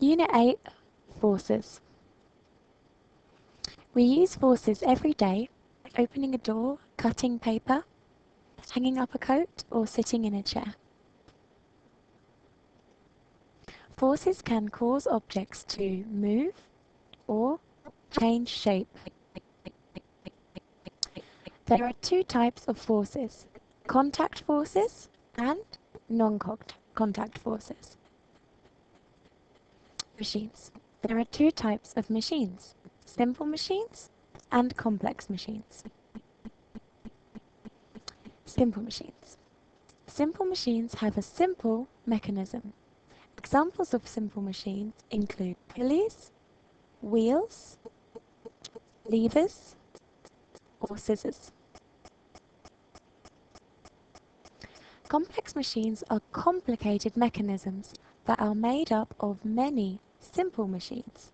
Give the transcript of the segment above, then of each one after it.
Unit 8, Forces. We use forces every day, opening a door, cutting paper, hanging up a coat, or sitting in a chair. Forces can cause objects to move or change shape. There are two types of forces, contact forces and non-contact forces. Machines. There are two types of machines, simple machines and complex machines. Simple machines. Simple machines have a simple mechanism. Examples of simple machines include pulleys, wheels, levers, or scissors. Complex machines are complicated mechanisms that are made up of many simple machines.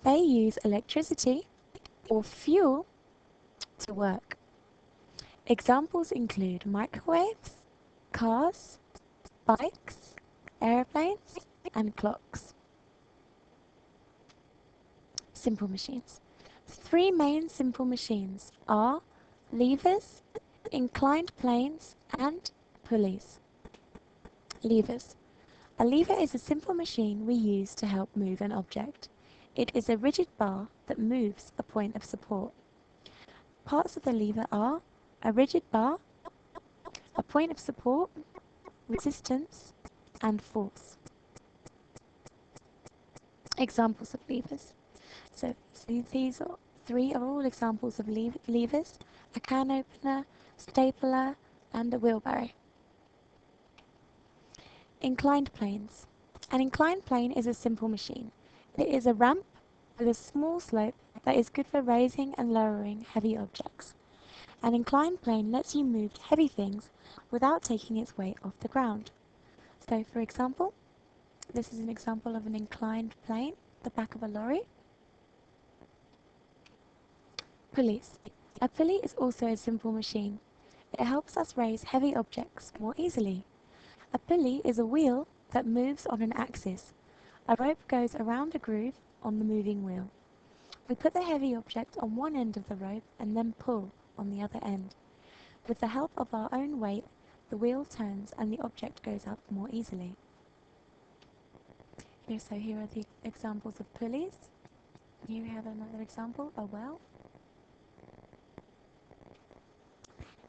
They use electricity or fuel to work. Examples include microwaves, cars, bikes, aeroplanes, and clocks. Simple machines. Three main simple machines are levers, inclined planes, and pulleys. Levers. A lever is a simple machine we use to help move an object. It is a rigid bar that moves a point of support. Parts of the lever are a rigid bar, a point of support, resistance, and force. Examples of levers. So these three are all examples of levers: a can opener, stapler, and a wheelbarrow. Inclined planes. An inclined plane is a simple machine. It is a ramp with a small slope that is good for raising and lowering heavy objects. An inclined plane lets you move heavy things without taking its weight off the ground. So, for example, this is an example of an inclined plane, the back of a lorry. Pulleys. A pulley is also a simple machine. It helps us raise heavy objects more easily. A pulley is a wheel that moves on an axis. A rope goes around a groove on the moving wheel. We put the heavy object on one end of the rope and then pull on the other end. With the help of our own weight, the wheel turns and the object goes up more easily. Here are the examples of pulleys. Here we have another example, a well.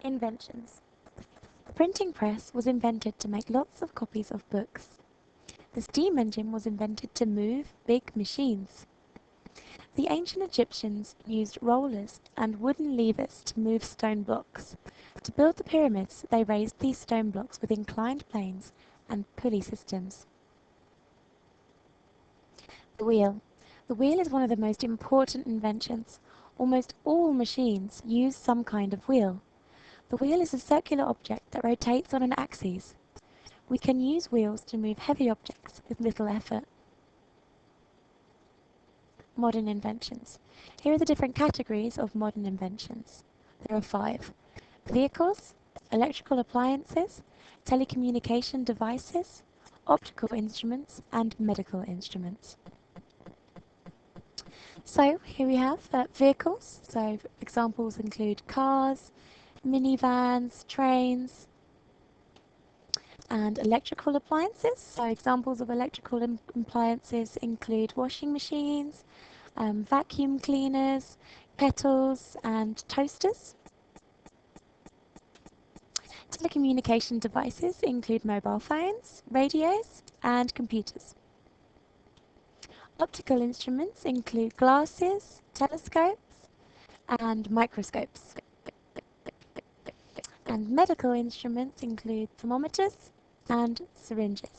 Inventions. The printing press was invented to make lots of copies of books. The steam engine was invented to move big machines. The ancient Egyptians used rollers and wooden levers to move stone blocks. To build the pyramids, they raised these stone blocks with inclined planes and pulley systems. The wheel. The wheel is one of the most important inventions. Almost all machines use some kind of wheel. The wheel is a circular object that rotates on an axis. We can use wheels to move heavy objects with little effort. Modern inventions. Here are the different categories of modern inventions. There are 5. Vehicles, electrical appliances, telecommunication devices, optical instruments, and medical instruments. So here we have vehicles. So examples include cars, minivans, trains, and electrical appliances. So examples of electrical appliances include washing machines, vacuum cleaners, kettles, and toasters. Telecommunication devices include mobile phones, radios, and computers. Optical instruments include glasses, telescopes, and microscopes. And medical instruments include thermometers and syringes.